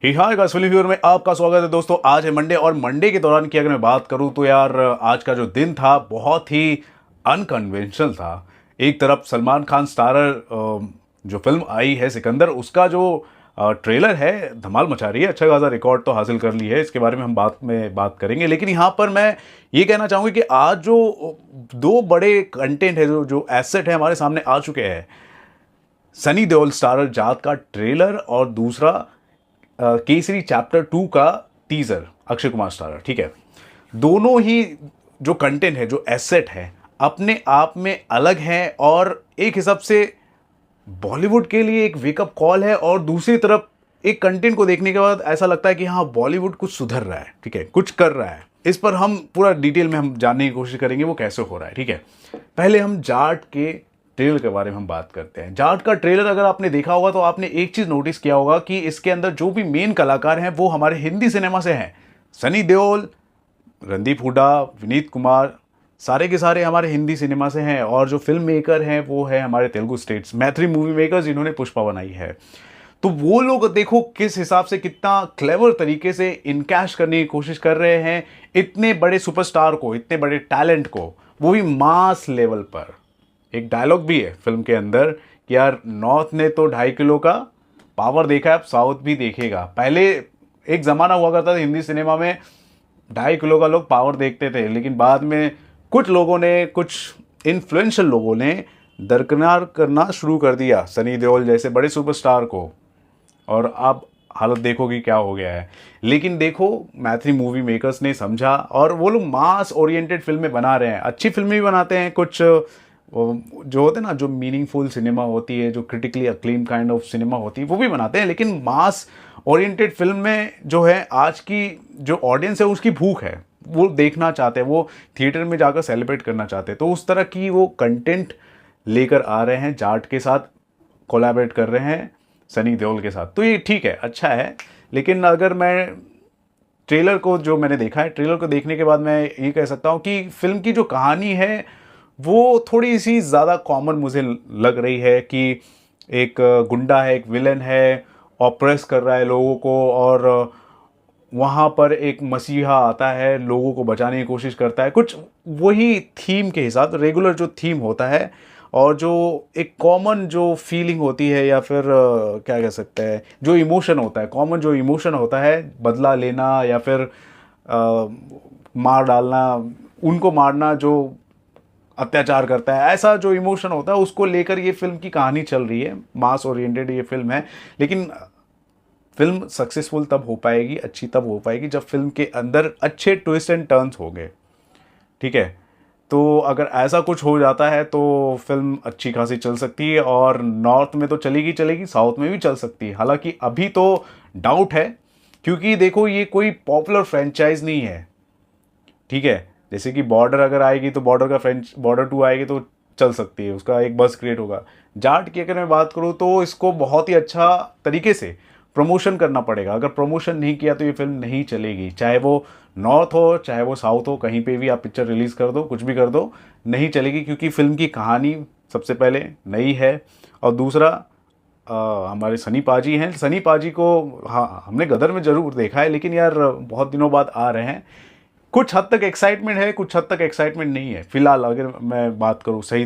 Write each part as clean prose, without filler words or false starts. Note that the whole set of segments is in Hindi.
हाय गाइस, फिल्म व्यूअर में आपका स्वागत है। दोस्तों, आज है मंडे और मंडे के दौरान की अगर मैं बात करूं तो यार आज का जो दिन था बहुत ही अनकन्वेंशनल था। एक तरफ सलमान खान स्टारर जो फिल्म आई है सिकंदर, उसका जो ट्रेलर है धमाल मचा रही है, अच्छा खासा रिकॉर्ड तो हासिल कर ली है। इसके बारे में हम बात करेंगे, लेकिन यहाँ पर मैं ये कहना चाहूँगी कि आज जो दो बड़े कंटेंट है, जो एसेट है हमारे सामने आ चुके हैं। सनी देओल स्टारर जाट का ट्रेलर और दूसरा केसरी चैप्टर 2 का टीजर, अक्षय कुमार स्टारर। ठीक है, दोनों ही जो कंटेंट है, जो एसेट है, अपने आप में अलग है और एक हिसाब से बॉलीवुड के लिए एक वेकअप कॉल है। और दूसरी तरफ एक कंटेंट को देखने के बाद ऐसा लगता है कि हाँ, बॉलीवुड कुछ सुधर रहा है, ठीक है, कुछ कर रहा है। इस पर हम पूरा डिटेल में हम जानने की कोशिश करेंगे वो कैसे हो रहा है। ठीक है, पहले हम जाट के ट्रेलर के बारे में हम बात करते हैं। जाट का ट्रेलर अगर आपने देखा होगा तो आपने एक चीज नोटिस किया होगा कि इसके अंदर जो भी मेन कलाकार हैं वो हमारे हिंदी सिनेमा से हैं। सनी देओल, रणदीप हुड्डा, विनीत कुमार, सारे के सारे हमारे हिंदी सिनेमा से हैं। और जो फिल्म मेकर हैं वो है हमारे Telugu states, Maithili movie makers, जिन्होंने पुष्पा बनाई है। तो वो लोग देखो किस हिसाब से, कितना क्लेवर तरीके से इनकैश करने की कोशिश कर रहे हैं इतने बड़े सुपरस्टार को, इतने बड़े टैलेंट को, वो भी मास लेवल पर। एक डायलॉग भी है फिल्म के अंदर कि यार, नॉर्थ ने तो 2.5 किलो का पावर देखा है, अब साउथ भी देखेगा। पहले एक ज़माना हुआ करता था हिंदी सिनेमा में 2.5 किलो का लोग पावर देखते थे, लेकिन बाद में कुछ लोगों ने, कुछ इन्फ्लुएंशियल लोगों ने दरकिनार करना शुरू कर दिया सनी देओल जैसे बड़े सुपरस्टार को। और अब हालत देखो कि क्या हो गया है। लेकिन देखो, मैथिली मूवी मेकर्स ने समझा और वो लोग मास ओरिएंटेड फिल्में बना रहे हैं। अच्छी फिल्में भी बनाते हैं, कुछ जो होते हैं ना, जो मीनिंगफुल सिनेमा होती है, जो critically acclaim kind of cinema होती है, वो भी बनाते हैं। लेकिन मास ओरिएंटेड फिल्म में जो है, आज की जो ऑडियंस है उसकी भूख है, वो देखना चाहते हैं, वो थिएटर में जाकर सेलिब्रेट करना चाहते हैं। तो उस तरह की वो कंटेंट लेकर आ रहे हैं, जाट के साथ कोलैबोरेट कर रहे हैं, सनी देओल के साथ। तो ये ठीक है, अच्छा है। लेकिन अगर मैं ट्रेलर को, जो मैंने देखा है, ट्रेलर को देखने के बाद मैं ये कह सकता हूँ कि फिल्म की जो कहानी है वो थोड़ी सी ज़्यादा कॉमन मुझे लग रही है। कि एक गुंडा है, एक विलन है, ऑप्रेस कर रहा है लोगों को, और वहाँ पर एक मसीहा आता है, लोगों को बचाने की कोशिश करता है। कुछ वही थीम के हिसाब, रेगुलर जो थीम होता है और जो एक कॉमन जो फीलिंग होती है, या फिर क्या कह सकते हैं, जो इमोशन होता है, कॉमन जो इमोशन होता है, बदला लेना या फिर मार डालना, उनको मारना, जो अत्याचार करता है, ऐसा जो इमोशन होता है, उसको लेकर ये फिल्म की कहानी चल रही है। मास ओरिएंटेड ये फिल्म है। लेकिन फिल्म सक्सेसफुल तब हो पाएगी, अच्छी तब हो पाएगी जब फिल्म के अंदर अच्छे ट्विस्ट एंड टर्न्स हो गए। ठीक है, तो अगर ऐसा कुछ हो जाता है तो फिल्म अच्छी खासी चल सकती है, और नॉर्थ में तो चलेगी चलेगी, साउथ में भी चल सकती है। हालांकि अभी तो डाउट है, क्योंकि देखो, ये कोई पॉपुलर फ्रेंचाइज नहीं है। ठीक है, जैसे कि बॉर्डर अगर आएगी तो बॉर्डर 2 आएगी तो चल सकती है, उसका एक बस क्रिएट होगा। जाट की अगर मैं बात करूँ तो इसको बहुत ही अच्छा तरीके से प्रमोशन करना पड़ेगा। अगर प्रमोशन नहीं किया तो ये फिल्म नहीं चलेगी, चाहे वो नॉर्थ हो चाहे वो साउथ हो, कहीं पे भी आप पिक्चर रिलीज़ कर दो, कुछ भी कर दो, नहीं चलेगी। क्योंकि फिल्म की कहानी सबसे पहले नई है, और दूसरा हमारे सनी पाजी हैं। सनी पाजी को हाँ, हमने गदर में ज़रूर देखा है, लेकिन यार बहुत दिनों बाद आ रहे हैं। कुछ हद तक एक्साइटमेंट है, कुछ हद तक एक्साइटमेंट नहीं है। फिलहाल अगर मैं बात करूँ सही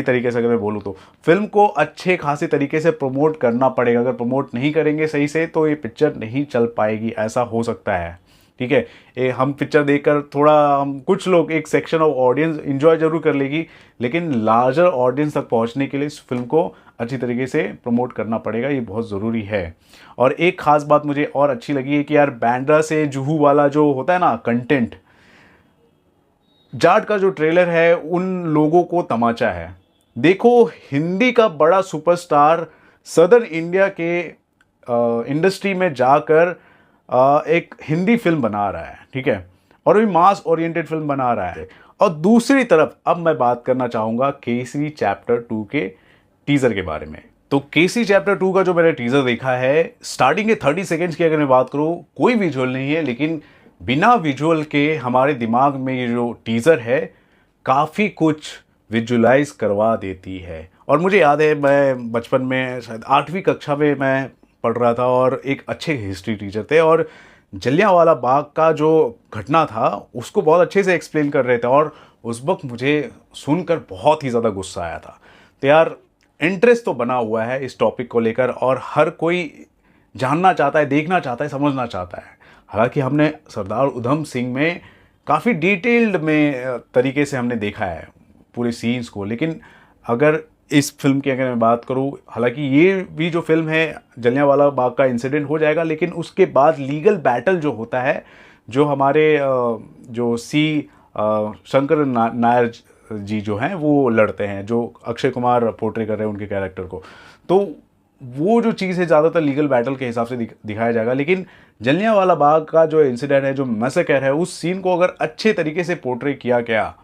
तरीके से अगर मैं बोलूँ तो फिल्म को अच्छे खासे तरीके से प्रमोट करना पड़ेगा। अगर प्रमोट नहीं करेंगे सही से तो ये पिक्चर नहीं चल पाएगी, ऐसा हो सकता है। ठीक है, ये हम पिक्चर देखकर थोड़ा, हम कुछ लोग, एक सेक्शन ऑफ ऑडियंस इंजॉय जरूर कर लेगी, लेकिन लार्जर ऑडियंस तक पहुंचने के लिए इस फिल्म को अच्छी तरीके से प्रमोट करना पड़ेगा, ये बहुत ज़रूरी है। और एक खास बात मुझे और अच्छी लगी है कि यार, बांद्रा से जुहू वाला जो होता है ना कंटेंट, जाट का जो ट्रेलर है उन लोगों को तमाचा है। देखो, हिंदी का बड़ा सुपरस्टार सदर्न इंडिया के इंडस्ट्री में जाकर एक हिंदी फिल्म बना रहा है। ठीक है, और भी मास ओरिएंटेड फिल्म बना रहा है। और दूसरी तरफ अब मैं बात करना चाहूँगा केसरी चैप्टर 2 के टीज़र के बारे में। तो केसरी चैप्टर 2 का जो मैंने टीज़र देखा है, स्टार्टिंग के 30 सेकेंड्स की अगर मैं बात करूँ, कोई विजुअल नहीं है, लेकिन बिना विजुअल के हमारे दिमाग में ये जो टीज़र है काफ़ी कुछ विजुलाइज करवा देती है। और मुझे याद है, मैं बचपन में शायद 8वीं कक्षा में मैं पढ़ रहा था और एक अच्छे हिस्ट्री टीचर थे, और जलियांवाला बाग का जो घटना था उसको बहुत अच्छे से एक्सप्लेन कर रहे थे, और उस वक्त मुझे सुनकर बहुत ही ज़्यादा गुस्सा आया था। तो यार इंटरेस्ट तो बना हुआ है इस टॉपिक को लेकर, और हर कोई जानना चाहता है, देखना चाहता है, समझना चाहता है। हालांकि हमने सरदार उधम सिंह में काफ़ी डिटेल्ड में तरीके से हमने देखा है पूरे सीन्स को, लेकिन अगर इस फिल्म की अगर मैं बात करूं, हालांकि ये भी जो फिल्म है जलियांवाला बाग का इंसिडेंट हो जाएगा, लेकिन उसके बाद लीगल बैटल जो होता है, जो हमारे जो शंकर नायर जी जो हैं वो लड़ते हैं, जो अक्षय कुमार पोर्ट्रे कर रहे हैं उनके कैरेक्टर को, तो वो जो चीज़ है ज़्यादातर लीगल बैटल के हिसाब से दिखाया जाएगा। लेकिन जलियांवाला बाग का जो इंसिडेंट है, जो मैसेकर है, उस सीन को अगर अच्छे तरीके से पोर्ट्रे किया गया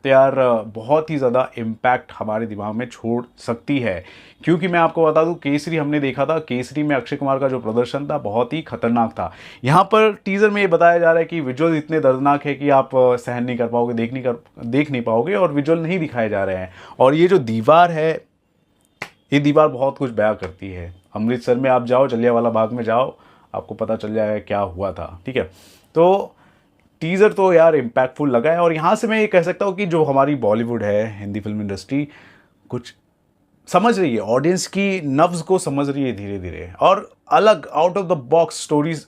तो यार बहुत ही ज़्यादा इम्पैक्ट हमारे दिमाग में छोड़ सकती है। क्योंकि मैं आपको बता दूं, केसरी हमने देखा था, केसरी में अक्षय कुमार का जो प्रदर्शन था बहुत ही खतरनाक था। यहाँ पर टीज़र में ये बताया जा रहा है कि विजुअल इतने दर्दनाक है कि आप सहन नहीं कर पाओगे, देख नहीं पाओगे, और विजुअल नहीं दिखाए जा रहे हैं। और ये जो दीवार है, ये दीवार बहुत कुछ बयां करती है। अमृतसर में आप जाओ, जलियांवाला बाग में जाओ, आपको पता चल जाएगा क्या हुआ था। ठीक है, तो टीज़र तो यार इम्पैक्टफुल लगा है, और यहाँ से मैं ये कह सकता हूँ कि जो हमारी बॉलीवुड है, हिंदी फिल्म इंडस्ट्री कुछ समझ रही है, ऑडियंस की नब्ज़ को समझ रही है धीरे धीरे, और अलग out of the box stories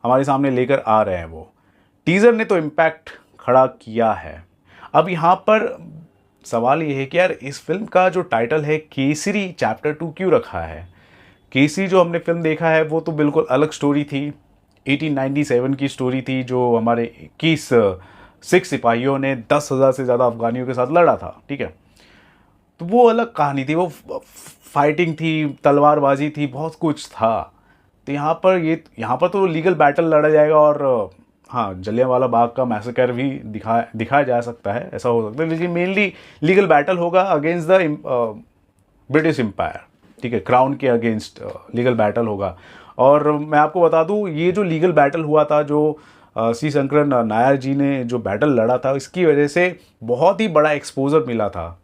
हमारे सामने लेकर आ रहे हैं। वो टीज़र ने तो इम्पैक्ट खड़ा किया है। अब यहाँ पर सवाल ये है कि यार इस फिल्म का जो टाइटल है केसरी चैप्टर 2 क्यों रखा है। केसरी जो हमने फिल्म देखा है वो तो बिल्कुल अलग स्टोरी थी, 1897 की स्टोरी थी, जो हमारे 21 सिख सिपाहियों ने 10,000 से ज़्यादा अफगानियों के साथ लड़ा था। ठीक है, तो वो अलग कहानी थी, वो फाइटिंग थी, तलवारबाजी थी, बहुत कुछ था। तो यहाँ पर तो लीगल बैटल लड़ा जाएगा, और हाँ, जलियांवाला बाग का मैसेकर भी दिखाया जा सकता है, ऐसा हो सकता है, लेकिन मेनली लीगल बैटल होगा अगेंस्ट द ब्रिटिश एम्पायर। ठीक है, क्राउन के अगेंस्ट लीगल बैटल होगा। और मैं आपको बता दूं, ये जो लीगल बैटल हुआ था, जो सी शंकर नायर जी ने जो बैटल लड़ा था, इसकी वजह से बहुत ही बड़ा एक्सपोजर मिला था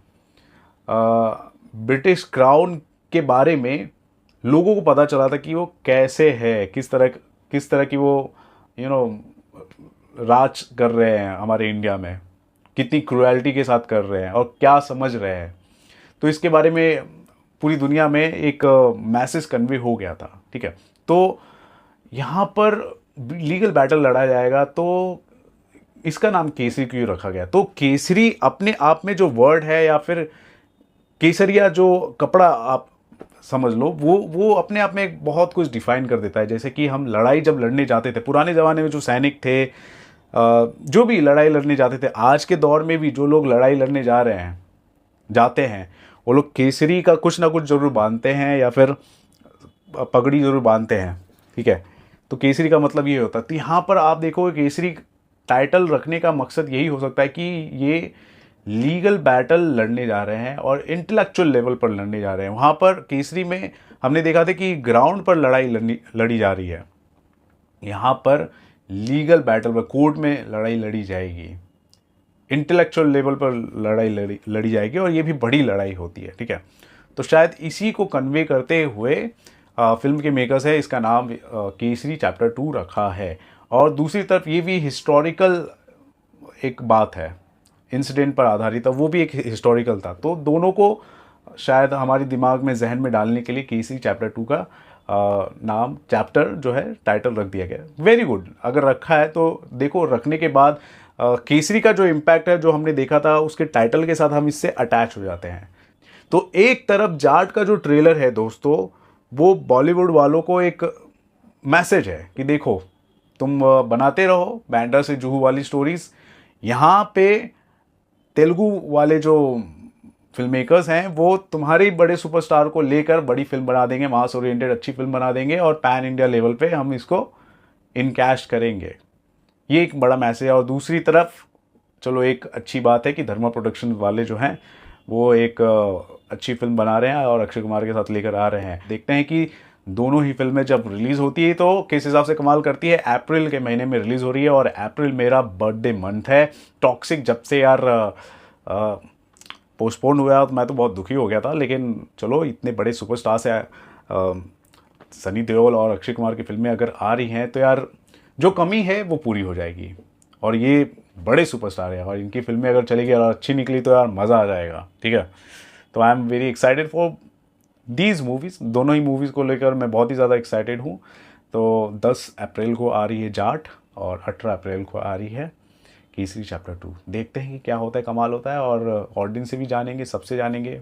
ब्रिटिश क्राउन के बारे में। लोगों को पता चला था कि वो कैसे है, किस तरह की वो राज कर रहे हैं हमारे इंडिया में, कितनी क्रुएल्टी के साथ कर रहे हैं और क्या समझ रहे हैं। तो इसके बारे में पूरी दुनिया में एक मैसेज कन्वे हो गया था। ठीक है, तो यहाँ पर लीगल बैटल लड़ा जाएगा, तो इसका नाम केसरी क्यों रखा गया। तो केसरी अपने आप में जो वर्ड है, या फिर केसरिया जो कपड़ा आप समझ लो, वो अपने आप में एक बहुत कुछ डिफाइन कर देता है। जैसे कि हम लड़ाई जब लड़ने जाते थे पुराने ज़माने में, जो सैनिक थे, जो भी लड़ाई लड़ने जाते थे, आज के दौर में भी जो लोग लड़ाई लड़ने जाते हैं, वो लोग केसरी का कुछ ना कुछ ज़रूर बांधते हैं, या फिर पगड़ी ज़रूर बांधते हैं। ठीक है, तो केसरी का मतलब ये होता है। तो यहाँ पर आप देखोगे केसरी टाइटल रखने का मकसद यही हो सकता है कि ये लीगल बैटल लड़ने जा रहे हैं और इंटेलेक्चुअल लेवल पर लड़ने जा रहे हैं। वहाँ पर केसरी में हमने देखा था कि ग्राउंड पर लड़ाई लड़ी जा रही है, यहाँ पर लीगल बैटल पर, कोर्ट में लड़ाई लड़ी जाएगी, इंटेलेक्चुअल लेवल पर लड़ाई लड़ी जाएगी, और ये भी बड़ी लड़ाई होती है। ठीक है, तो शायद इसी को कन्वे करते हुए फिल्म के मेकर्स है इसका नाम केसरी चैप्टर 2 रखा है। और दूसरी तरफ ये भी हिस्टोरिकल एक बात है, इंसिडेंट पर आधारित था, वो भी एक हिस्टोरिकल था। तो दोनों को शायद हमारे दिमाग में, जहन में डालने के लिए केसरी चैप्टर 2 का नाम, चैप्टर जो है, टाइटल रख दिया गया। वेरी गुड, अगर रखा है तो देखो, रखने के बाद केसरी का जो इम्पैक्ट है, जो हमने देखा था उसके टाइटल के साथ, हम इससे अटैच हो जाते हैं। तो एक तरफ जाट का जो ट्रेलर है दोस्तों, वो बॉलीवुड वालों को एक मैसेज है कि देखो, तुम बनाते रहो बैंडा से जुहू वाली स्टोरीज, यहाँ पे तेलुगु वाले जो फिल्म मेकर्स हैं वो तुम्हारे बड़े सुपरस्टार को लेकर बड़ी फिल्म बना देंगे, मास ओरिएंटेड अच्छी फिल्म बना देंगे, और पैन इंडिया लेवल पे हम इसको इनकैश करेंगे। ये एक बड़ा मैसेज है। और दूसरी तरफ चलो, एक अच्छी बात है कि धर्मा प्रोडक्शन वाले जो हैं वो एक अच्छी फिल्म बना रहे हैं और अक्षय कुमार के साथ लेकर आ रहे हैं। देखते हैं कि दोनों ही फिल्में जब रिलीज़ होती है तो किस हिसाब से कमाल करती है। अप्रैल के महीने में रिलीज़ हो रही है, और अप्रैल मेरा बर्थडे मंथ है। टॉक्सिक जब से यार पोस्टपोन हुआ तो मैं तो बहुत दुखी हो गया था, लेकिन चलो, इतने बड़े सुपरस्टार से सनी देओल और अक्षय कुमार की फिल्में अगर आ रही हैं तो यार जो कमी है वो पूरी हो जाएगी। और ये बड़े सुपरस्टार हैं और इनकी फिल्में अगर चलेगी और अच्छी निकली तो यार मज़ा आ जाएगा, ठीक है। तो I am very excited for these movies, दोनों ही मूवीज़ को लेकर मैं बहुत ही ज़्यादा एक्साइटेड हूँ। तो 10 अप्रैल को आ रही है जाट और 18 अप्रैल को आ रही है केसरी चैप्टर 2। देखते हैं कि क्या होता है, कमाल होता है, और ऑडियंस से भी जानेंगे, सबसे जानेंगे,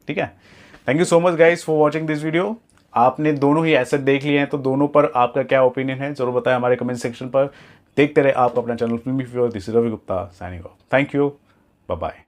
ठीक है। Thank you so much guys for watching this video. आपने दोनों ही एसेट देख लिए हैं तो दोनों पर आपका क्या ओपिनियन है ज़रूर बताएं हमारे कमेंट सेक्शन पर। देखते रहे आप अपना channel Filmy Fever. This is Ravi Gupta signing off. Thank you, bye bye.